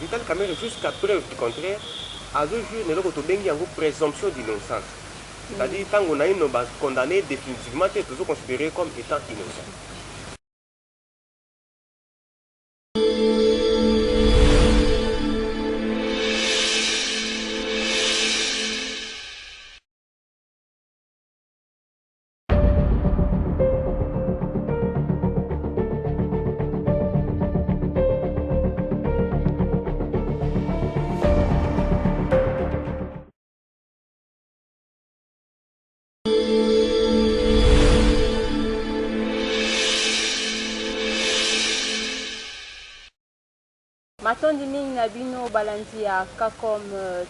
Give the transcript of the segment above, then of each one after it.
Vital Kamerhe, jusqu'à preuve du contraire, a joué une présomption d'innocence. C'est-à-dire, tant qu'on a une condamné définitivement, c'est toujours considéré comme étant innocent. Matondi mingi na bino balandi ya Kakom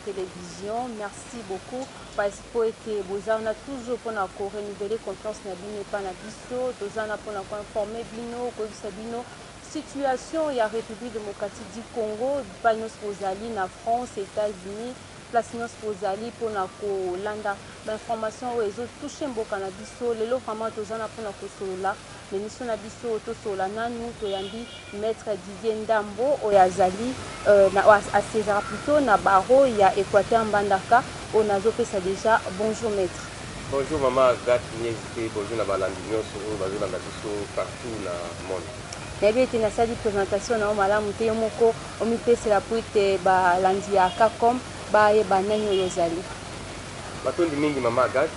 télévision, merci beaucoup parce que vous avez toujours pour renouveler confiance na bino pa na biso, tozana pour informer bino ko bino situation ya République démocratique du Congo, panos ozali na France, États-Unis, place nos ozali pour na kolanda l'information où ezo toucher mboka na biso, lelo vraiment tozana pour na kosolola l'émission na biso tosola nanu toyambi maître Didier Ndambo oyazali à César plutôt na baro ya Équateur Mbandaka on a pesa déjà. Bonjour maître. Bonjour maman Agathe Niezite, bonjour na balandi nyonso oyo bazolanda biso partout na monde. nayebi ete nasali présentation na o malamu te yo moko omipesela po ete balandi ya Kakom bayeba nani oyo ozali. Matondi mingi mama Agathe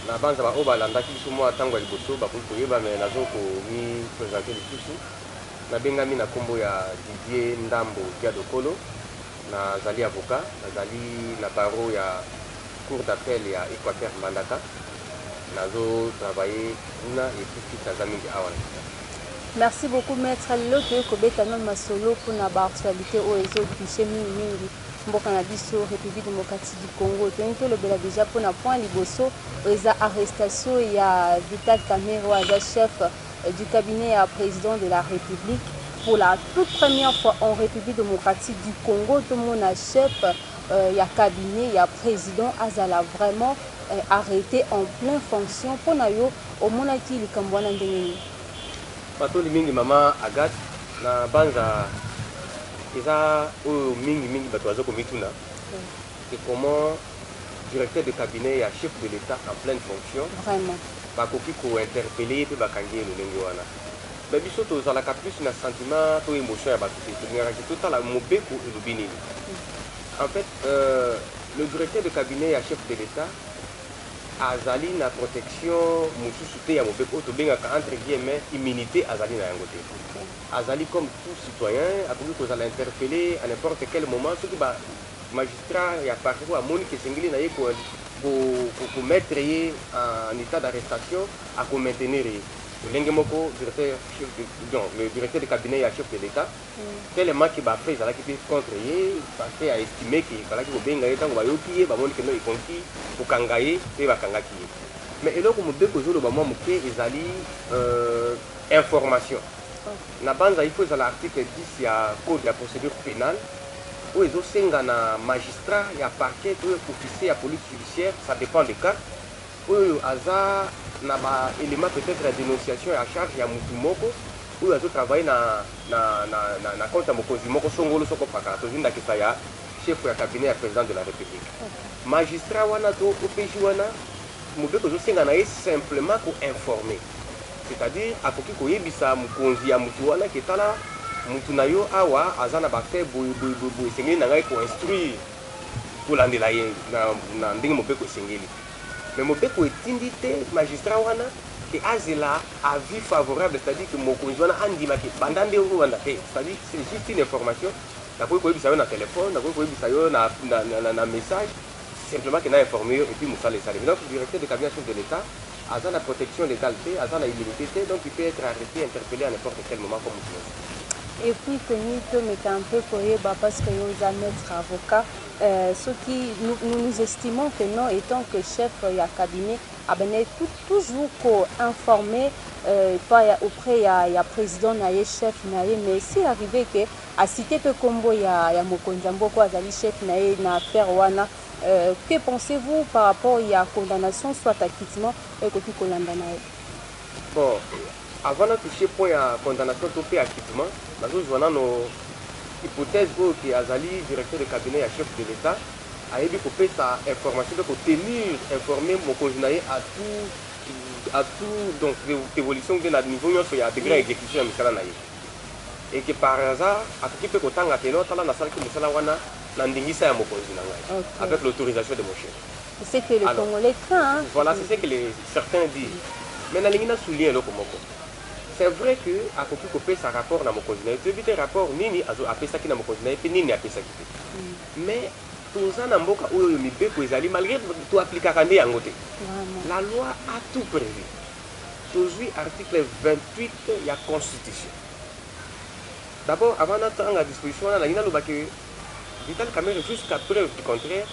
na banza ba oyo balandaki biso mwa ntango ya liboso bakoki koyeba me nazo komi présente lisusu nabengami na nkombo ya Didier Ndambo Diadokolo, nazali avocat, nazali na baro ya cour d'appel ya Équateur Mbandaka, nazo travailler kuna epuis naza mingi awa. Merci beaucoup maître. Lelo toyokobeta no masolo mpona baactualité oyo ezotouche mingi mboka na biso République démocratique du Congo. Toyini tolobela déjà mpona point liboso eza arrestation ya Vital Kamerhe aza chef du cabinet ya président de la République. Pour la toute première fois en République démocratique du Congo, tout le monde a chef, il y a cabinet, il y a président, azala vraiment arrêté en pleine fonction. Pour nous, au monde qui est comme bon Patoli mingi mama Agathe na banza eza o mingi bato bazo komituna c'est comment directeur de cabinet ya chef de l'État en pleine fonction vraiment bakoki ko interpeller pe bakangi lolenge wana mais biso tozalaka plus na sentiment to émotion ya bato te tolingaka totala mobeko elobi nini. En fait le directeur de cabinet ya chef de l'État azali na protection mosusu te ya mobeko oyo tobengaka entre guillemets immunité azali na yango te. Azali comme tout citoyen akoki kozala interpellé à n'importe quel moment soki ba magistrat ya parquet amoni ke esengeli na ye komettre ye en état d'arrestation akomaintenir ye lolenge moko le directeur de cabinet ya chef de l'État tellement ki bafai ezalaki mpe contre ye parce a estimé ke ezalaki kobenga ye ntango bayoki ye bamoni keno ekonki kokanga ye mpe bakangaki ye. Mais eloko mobeko ezoloba mwa moke ezali information na banza il faut ezala article 10 ya code ya procédure pénale oyo ezosenga na magistrat ya parquet oyo officier ya police judiciaire, ça dépend des cas oyo aza na ba élément peut-être ya dénonciation ya charge ya mutu moko oyo azotravaille na compte ya mokonzi moko songolo soko pakala tozindakisa ya chef ya cabinet ya président de la république. Magistrat wana to OPJ wana mobeko ezosenga na ye simplement koinformer, c'est-à-dire akoki koyebisa mokonzi ya mutu wana ke tala mutu na yo awa aza na bafai boye esengeli na ngai koinstruire kolandela ye na ndenge mobeko esengeli. Mais mobeko etindi te magistrat wana ke azela avis favorable, c'est-à-dire que mokonzi wana andima ke banda nde oyo wanda te, c'est-à-dire c'est juste une information nakoki koyebisa yo na téléphone, nakoki koyebisa yo na message simplement que na informer et puis mosala esali. Donc le directeur de cabinet de l'État aza na protection légale te, aza na immunité te, donc il peut être arrêté, interpellé à n'importe quel moment comme et puis que nous mettons un peu parce que nous sommes maître avocat, ce qui nous estimons que nous, étant que chef du cabinet, toujours informé auprès du président, du chef, mais si arrivé que à citer peu combo il y a Mokonzamboko azali chef na affaire wana, que pensez-vous par rapport à la condamnation soit acquittement et que tu condamnes? Bon, avant de toucher point à condamnation tout fait acquittement, nous avons hypothèse que Azali, directeur de cabinet et chef de l'État, a eu sa information pour tenir informé mon congénéré à tout donc l'évolution de notre niveau il y a degré d'exécution et que par hasard à qui peut autant à quelle autre la salle qui me wana n'andingisa mon congénéré avec l'autorisation de mon chef. C'est que le Congolais craint. Voilà, c'est ce que certains disent. Mais na lingina souligne le komoko. C'est vrai que à côté de ça rapport dans mon congénéré, tu veux rapport nini azo appelé ça qui dans mon congénéré puis nini appelé ça qui. Mais tout ça na mboka oyo mibeko ezali malgré tout appliquer ande yango te. La loi a tout prévu. Aujourd'hui article 28 il y a constitution. D'abord avant d'attendre la disposition na lingina loba que Vital Kamerhe jusqu'à preuve du contraire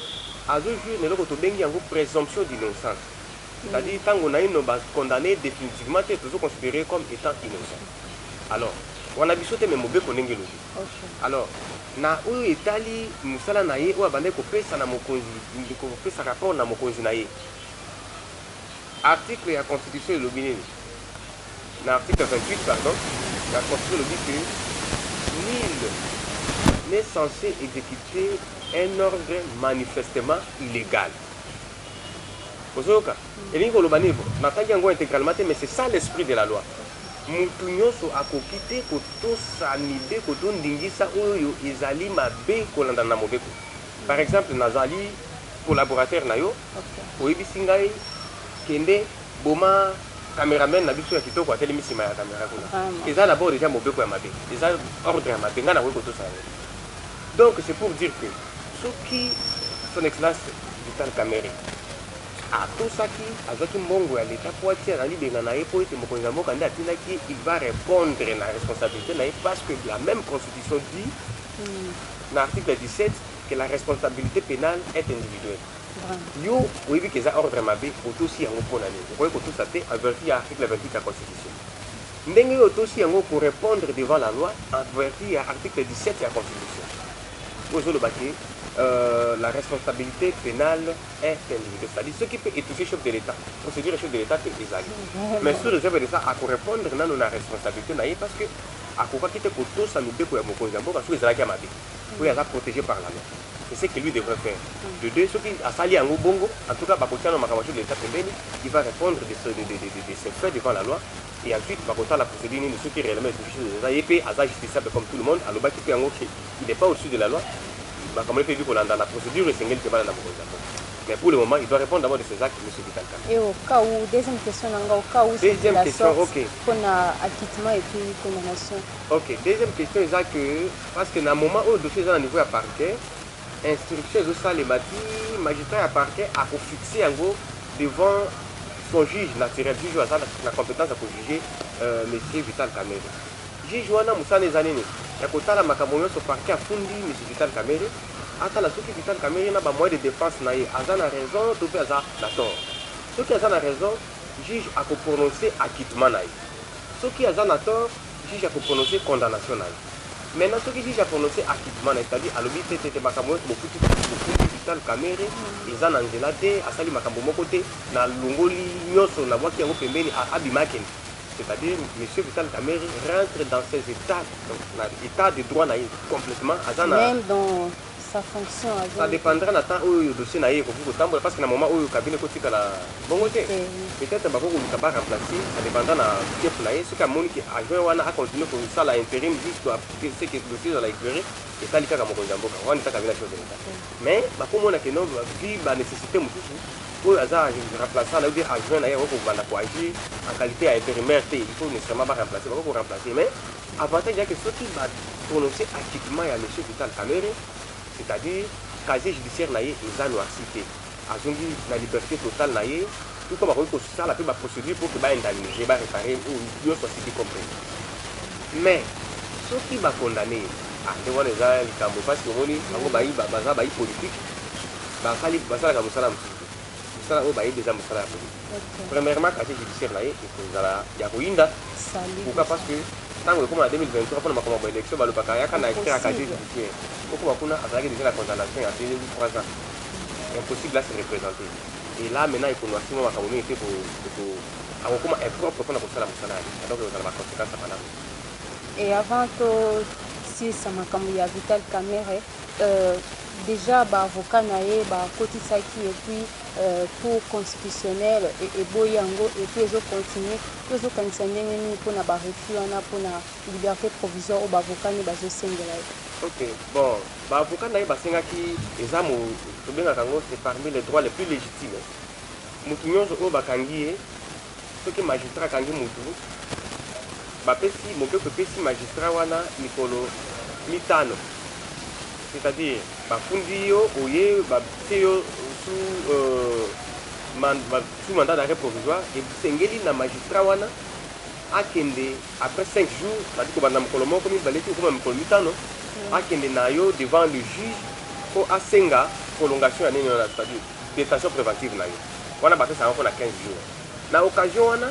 a toujours ne loko to bengi yango présomption d'innocence. C'est-à-dire, tant qu'on a une condamné définitivement, c'est toujours considéré comme étant innocent. Alors, on a besoin de me mouver qu'on ait alors, na où Italie, nous sommes naïe, ou abandonné qu'on fait ça dans mon congé, qu'on fait ça rapport dans mon congé naïe. Article de la Constitution de l'Obéné. L'article 28, pardon, la Constitution de l'Obéné que nul n'est censé exécuter un ordre manifestement illégal. Et intégralement, mais c'est ça l'esprit de la loi. Mutunyoso akokite koto sanibe koto ndingisa oyo ezali mabe kolanda na mobeko. Par exemple, nazali collaborateur na yo, oyebisi ngai kende boma cameraman na biso ya kitoko atelemi sima ya caméra kuna. Eza d'abord déjà mobeko ya mabe. Eza ordre ya mabe ngana koto ça. Donc c'est pour dire que ce qui son excellence Vital Kamerhe à tout ça qui avec mbongo ya l'état pour tirer dans libéra na pour être mokonzi mboka nda tina qui il va répondre à la responsabilité na parce que la même constitution dit dans l'article 17 que la responsabilité pénale est individuelle. Yo oui que ça ordre mabe auto si yango pona ni ko ko tout ça té en vertu à l'article 28 de la constitution. Ndenge auto si yango pour répondre devant la loi en vertu à l'article 17 de la constitution. Ozo le baké la responsabilité pénale est individuelle. C'est-à-dire ce qui peut étouffer le chef de l'État. Procédure chef de l'État peut exagérer. Mais sur réserve de ça, à répondre dans la responsabilité, parce que à quoi quitter pour tout ça nous découvre mon cousin, parce que c'est là pour être protégé par la loi. C'est ce que lui devrait faire. De deux, ceux qui a sali en bongo, en tout cas, de l'État, il va répondre de ses faits devant la loi. Et ensuite, la procédure de ceux qui réellement est justiciable comme tout le monde, à l'objet il n'est pas au-dessus de la loi. Comme il fait vu qu'on a dans la procédure, c'est qui va dans la procédure. Mais pour le moment, il doit répondre d'abord de ces actes, M. Vital Kamerhe. Et au cas où, deuxième question, deuxième question, ok. Qu'on a acquittement et puis condamnation. Ok, deuxième question, c'est que, parce que dans le moment où le dossier est au niveau à parquet, instruction de ça, les magistrat à parquet a fixé en gros devant son juge naturel, juge a la compétence pour juger M. Vital Kamerhe. Juge Wana Moussa Nezanene. Il y a un parquet à Fundi, M. Vital Kamerhe. Ata la soki Vital Kamerhe n'a pas moyen de défense naïe. Azan a raison, tout a tort. Ce qui a raison, juge a prononcé acquittement naïe. Ce qui a tort, juge a prononcé condamnation naïe. Maintenant, ce qui juge a prononcé acquittement naïe, c'est-à-dire à l'objet de Makamoy, beaucoup de Vital Kamerhe, ils en Angela T, à Sali Makambo côté, na Longoli, Nyoso, na Waki Yango Pembeni, à Abimaken. C'est-à-dire, M. Vital Kamerhe rentre dans ses états, donc l'état de droit naïf complètement. Même dans sa fonction. Ça dépendra de temps où le dossier naïf parce que dans le moment où le cabinet est la bon côté. Peut-être que vous va remplacer, ça dépendra de chef naïf. Ce qui a adjoint a continué pour ça l'intérim jusqu'à ce que le dossier soit éclairé et ça l'ika comme Konzamboka. On est à cabinet de l'État. Mais comme on a que non, vu la nécessité pour remplacer là où des adjoints naïf pour agir en qualité d'intérimaire, il faut nécessairement remplacer, pour remplacer. Mais avantage c'est que ceux qui vont prononcer acquittement à M. Vital Kamerhe, c'est-à-dire casier judiciaire naïe et ça noircité. Azongi la liberté totale naïe, tout comme on ça la procédure pour que va indemniser, va réparer ou une société compris. Mais ceux qui vont condamner, c'est les gens parce que on est politique, bah ça la comme ça. Ça va être des ambassades. Premièrement, casier judiciaire naïe, il y a Ruinda. Pourquoi? Parce que tant que comme en 2023, on a commencé l'élection, le Bakaya a écrit un casier judiciaire. Pourquoi on a attaqué déjà la condamnation il y a 3 ans. Impossible à se représenter. Et là, maintenant, il faut nous assumer la communauté pour avoir un propre pour la Moussala. Donc, on a la conséquence à Panama. Et avant de osisa makambo ya Vital Kamerhe déjà avocat na ye bakotisaki et puis cour constitutionnelle eboyi yango et puis ezocontinue to ezokanisa ndenge nini mpona barefus wana mpona liberté provisoire oyo baavocat ni bazosengela ye. Ok, bon, avocat na ye basengaki eza tobengaka yango c'est parmi les droits les plus légitimes. Mutu nyonso oyo bakangi ye soki magistrat akangi mutu bapesi mobeko epesi magistrat wana mikolo mitano, c'est-à-dire bafundi yo oye batie yo sous mandat d'arrêt provisoire ebisengeli na magistrat wana akende après 5 jours badi kobanda mokolo moko mibale ti okoma mikolo mitano akende na yo devant le juge po asenga prolongation ya nini wana, c'est-à-dire détention préventive na yo wana bapesaka mpona 15 jours. Na occasion wana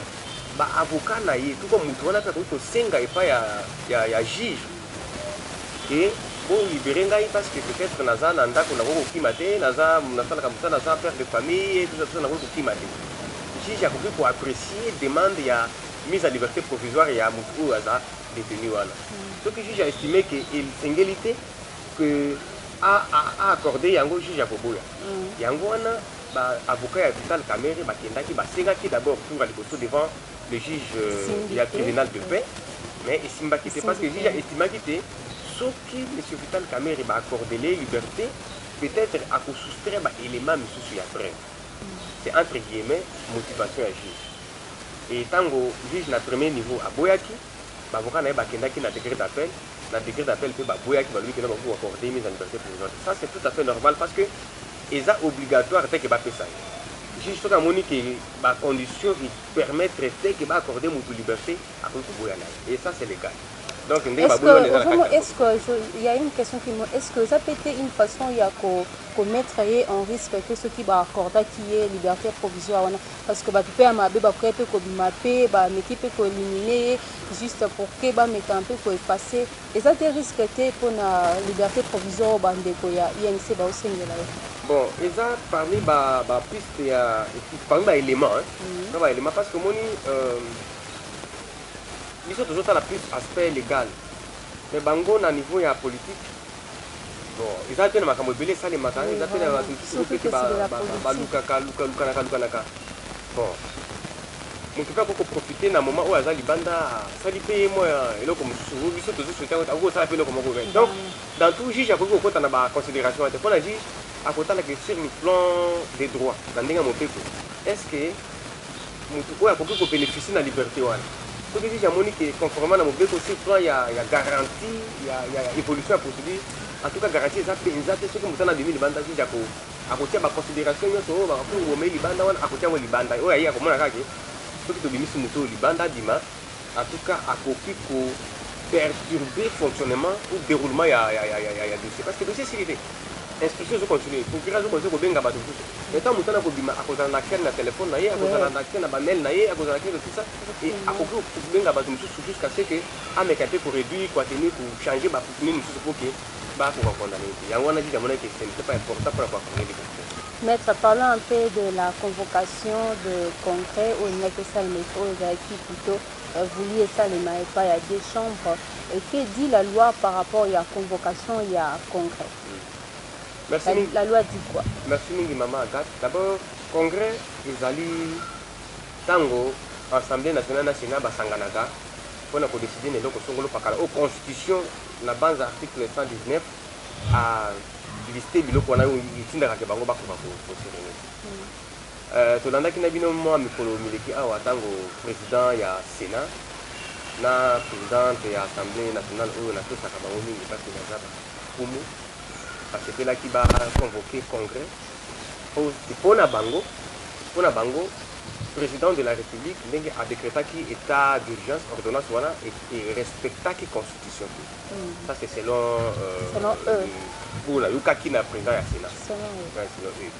baavocat na ye tuko mutu wana mpe akoki kosenga epai ya juge e bolibere ngai parce que peut-être naza na ndako nakoki kokima te nasalaka mosala naza père de famille tout ça nakoki kokima te. Juge akoki koapprécier demande ya mise à liberté provisoire ya mutu oyo aza détenu wana. Soki juge aestime ke esengeli te que accordé yango juge akoboya yango wana avocat ya Vital Kamerhe bakendaki basengaki d'abord tour à liboso devant le juge ya tribunal de paix mais esimbaki te parce que juge estimaki te soki monsieur Vital Kamerhe baacordele liberté peut-être akosoustraire baélément misusu ya preuve. C'est entre guillemets motivation ya juge. Et tango juge na premier niveau aboyaki bavocat na ye bakendaki na décret d'appel mpe baboyaki balobi kena bakoki accorder mise en liberté provisoire. Ça c'est tout à fait normal parce que eza obligatoire te ke bapesa ye. Juge soki amoni ke bacondition permettre te ke baaccorder mutu liberté akoki koboya na ye et ça c'est légal. Donc est-ce que il y a une question qui me est-ce que ça peut être une façon il y a qu'on mettre en risque que ceux qui va accorder qui est liberté provisoire parce que ba peut amabe ba peut ko bimape ba équipe ko éliminer juste pour que ba mettre un peu ko effacer et ça te risque pour la liberté provisoire ba ndeko ya INC ba osengela. Bon, eza parmi ba piste ya parmi ba élément ba élément parce que moni biso tozotala plus aspect légal mais bango na niveau ya politique bon eza mpe na makambo ebele esalemaka eza mpe na bato mosusu peke balukanaka bon moto mpe akoko profite na moment oyo aza libanda asali mpe ye moya eloko mosusu biso tozosouete akoki kosala mpe eloko moko donc dans tout juge akoki kokota na baconsidération te mpona juge akotalaka sur le plan des droits na ndenge ya mopeko est ce que moto oyo akoki kobénéficie na liberté wana soki juge amoni ke conformément na mobeko sur plan ya garantie ya évolution ya procédure en tout cas garantie eza mpenza te soki moto ana bimi libanda juge akotia baconsidération nyonso oyo bakafungi bomei libanda wana akotia yango libanda oyo aye akomona kake soki tobimisi moto oyo libanda adima en tout cas akoki koperturber fonctionnement ou déroulement ya dossier parce que dossier esili te instruction ezocontinue procureur azokontinue kobenga bato mosusu etant moto ana kobima akozala na accès na téléphone na ye akozala na accès na bamail na ye akozala na accès de tout ça et akoki kobenga bato mosusu jusqu'à ce que ameka mpe koréduire koatenir kochange bapunini mosusu po ke bakoka condamné te yango wana juge amonaki ce n'était pas important mpona koaccorde liberté. Maître, parlons un peu de la convocation de congrès au Nekesal Métro qui plutôt voulu ça les pas il y a deux chambres. Et que dit la loi par rapport à la convocation et à congrès? Merci. La loi dit quoi? Merci mingi maman Agathe. D'abord, congrès ezali tango Assemblée nationale nationale basanganaka pona ko décider neloko songolo pakala au constitution na base article 119 à lister biloko wana itindaka ke bango bakoka ko serene. Tolandaki na bino mwa mikolo mileki awa tango président ya Sénat na présidente ya Assemblée nationale oyo natosaka bango mingi parce que naza bakumu basepelaki baconvoqué congrès mpona bango président de la république ndenge adécrétaki état d'urgence ordonnance wana et respectaki constitution te ça c'est selon eux mpona yokaki na président ya sénat selon eux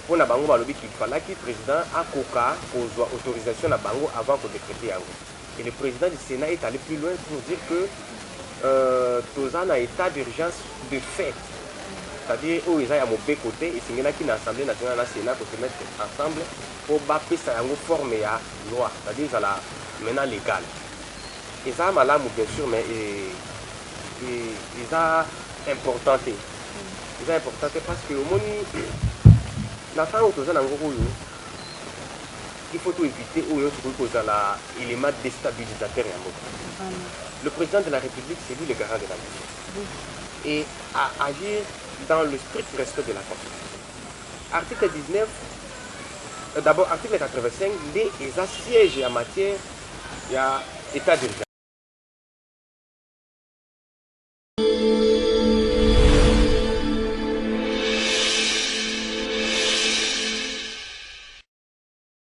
mpona bango balobi kifalaki président akoka kozwa autorisation na bango avant kodécréter yango et le président du sénat est allé plus loin pour dire que toza na état d'urgence de fait. C'est-à-dire où ils ont mauvais côté et c'est là qui l'Assemblée nationale et Sénat pour se mettre ensemble pour bâtir ça en forme à loi, c'est-à-dire ça la maintenant légal. Et ça malam bien sûr mais eza important te. Eza important te parce que omoni na temps oyo toza nango oyo il faut éviter oyo tokoki kozala élément déstabilisateur ya mboka. Le président de la République, c'est lui le garant de la nation. Et à agir dans le strict respect de la Constitution. Article 19, d'abord article 85, les sièges en matière d'état d'urgence.